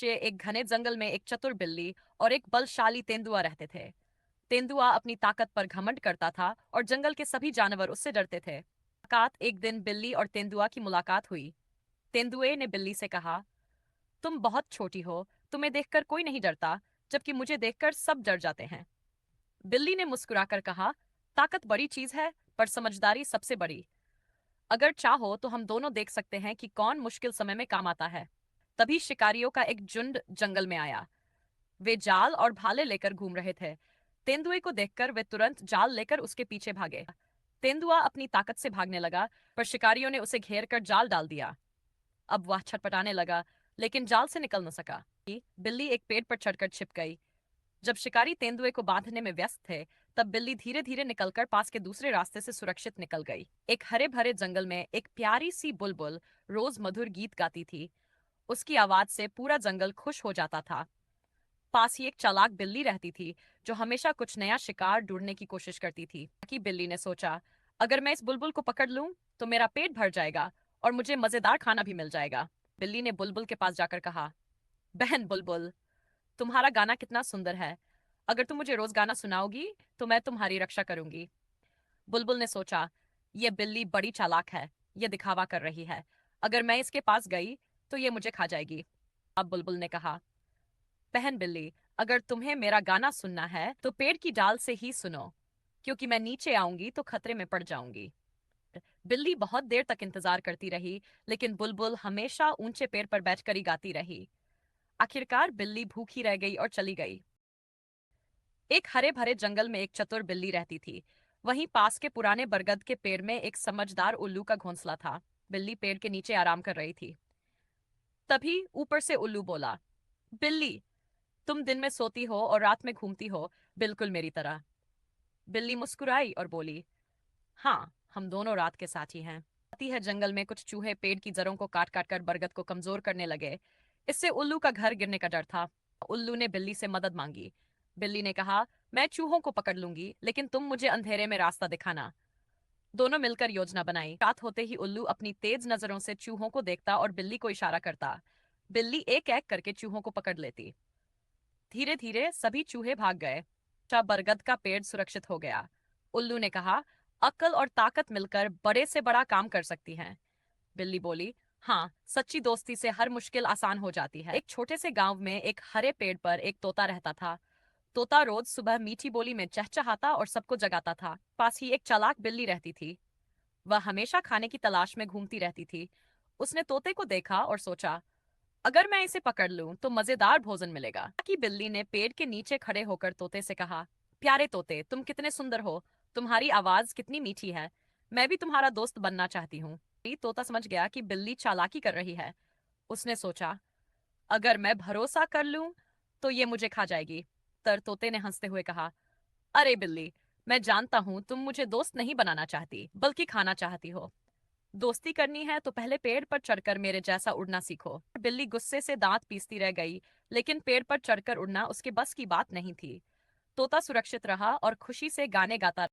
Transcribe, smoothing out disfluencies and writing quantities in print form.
एक घने जंगल में एक चतुर बिल्ली और एक बलशाली तेंदुआ रहते थे। तेंदुआ अपनी ताकत पर घमंड करता था और जंगल के सभी जानवर उससे डरते थे। मुलाकात एक दिन बिल्ली और तेंदुआ की मुलाकात हुई। तेंदुए ने बिल्ली से कहा, तुम बहुत छोटी हो, तुम्हें देखकर कोई नहीं डरता, जबकि मुझे देखकर सब डर जाते हैं। बिल्ली ने मुस्कुराकर कहा, ताकत बड़ी चीज है, पर समझदारी सबसे बड़ी। अगर चाहो तो हम दोनों देख सकते हैं कि कौन मुश्किल समय में काम आता है। तभी शिकारियों का एक झुंड जंगल में आया। वे जाल और भाले लेकर घूम रहे थे। तेंदुए को देखकर वे तुरंत जाल लेकर उसके पीछे भागे। तेंदुआ अपनी ताकत से भागने लगा, पर शिकारियों ने उसे घेर कर जाल डाल दिया। अब वह छटपटाने लगा, लेकिन जाल से निकल न सका। बिल्ली एक पेड़ पर चढ़कर छिप गई। जब शिकारी तेंदुए को बांधने में व्यस्त थे, तब बिल्ली धीरे धीरे निकलकर पास के दूसरे रास्ते से सुरक्षित निकल गई। एक हरे भरे जंगल में एक प्यारी सी बुलबुल रोज मधुर गीत गाती थी। उसकी आवाज से पूरा जंगल खुश हो जाता था। पास ही एक चालाक बिल्ली रहती थी, जो हमेशा कुछ नया शिकार ढूंढने की कोशिश करती थी। कि बिल्ली ने सोचा, अगर मैं इस बुलबुल को पकड़ लूं, तो मेरा पेट भर जाएगा और मुझे मजेदार खाना भी मिल जाएगा। बिल्ली ने बुलबुल के पास जाकर कहा, बहन बुलबुल, तुम्हारा गाना कितना सुंदर है। अगर तुम मुझे रोज गाना सुनाओगी, तो मैं तुम्हारी रक्षा करूंगी। बुलबुल ने सोचा, यह बिल्ली बड़ी चालाक है, यह दिखावा कर रही है। अगर मैं इसके पास गई, तो ये मुझे खा जाएगी। अब बुलबुल ने कहा, बहन बिल्ली, अगर तुम्हें मेरा गाना सुनना है तो पेड़ की डाल से ही सुनो, क्योंकि मैं नीचे आऊंगी तो खतरे में पड़ जाऊंगी। बिल्ली बहुत देर तक इंतजार करती रही, लेकिन बुलबुल हमेशा ऊंचे पेड़ पर बैठकर ही गाती रही। आखिरकार बिल्ली भूखी रह गई और चली गई। एक हरे भरे जंगल में एक चतुर बिल्ली रहती थी। वहीं पास के पुराने बरगद के पेड़ में एक समझदार उल्लू का घोंसला था। बिल्ली पेड़ के नीचे आराम कर रही थी। तभी ऊपर से उल्लू बोला, बिल्ली, तुम दिन में सोती हो और रात में घूमती हो, बिल्कुल मेरी तरह। बिल्ली मुस्कुराई और बोली, हाँ, हम दोनों रात के साथी हैं। आती है जंगल में कुछ चूहे पेड़ की जड़ों को काट काट कर बरगद को कमजोर करने लगे। इससे उल्लू का घर गिरने का डर था। उल्लू ने बिल्ली से मदद मांगी। बिल्ली ने कहा, मैं चूहों को पकड़ लूंगी, लेकिन तुम मुझे अंधेरे में रास्ता दिखाना। दोनों मिलकर योजना बनाई। रात होते ही उल्लू अपनी तेज नजरों से चूहों को देखता और बिल्ली को इशारा करता। बिल्ली एक एक करके चूहों को पकड़ लेती। धीरे धीरे सभी चूहे भाग गए। बरगद का पेड़ सुरक्षित हो गया। उल्लू ने कहा, अक्ल और ताकत मिलकर बड़े से बड़ा काम कर सकती हैं। बिल्ली बोली, हाँ, सच्ची दोस्ती से हर मुश्किल आसान हो जाती है। एक छोटे से गांव में एक हरे पेड़ पर एक तोता रहता था। तोता रोज सुबह मीठी बोली में चहचहाता और सबको जगाता था। पास ही एक चालाक बिल्ली रहती थी। वह हमेशा खाने की तलाश में घूमती रहती थी। उसने तोते को देखा और सोचा, अगर मैं इसे पकड़ लूं तो मजेदार भोजन मिलेगा। कि बिल्ली ने पेड़ के नीचे खड़े होकर तोते से कहा, प्यारे तोते, तुम कितने सुंदर हो, तुम्हारी आवाज कितनी मीठी है, मैं भी तुम्हारा दोस्त बनना चाहती हूँ। तोता समझ गया कि बिल्ली चालाकी कर रही है। उसने सोचा, अगर मैं भरोसा कर लूं तो ये मुझे खा जाएगी। तर तोते ने हंसते हुए कहा, अरे बिल्ली, मैं जानता हूं तुम मुझे दोस्त नहीं बनाना चाहती, बल्कि खाना चाहती हो। दोस्ती करनी है तो पहले पेड़ पर चढ़कर मेरे जैसा उड़ना सीखो। बिल्ली गुस्से से दांत पीसती रह गई, लेकिन पेड़ पर चढ़कर उड़ना उसके बस की बात नहीं थी। तोता सुरक्षित रहा और खुशी से गाने गाता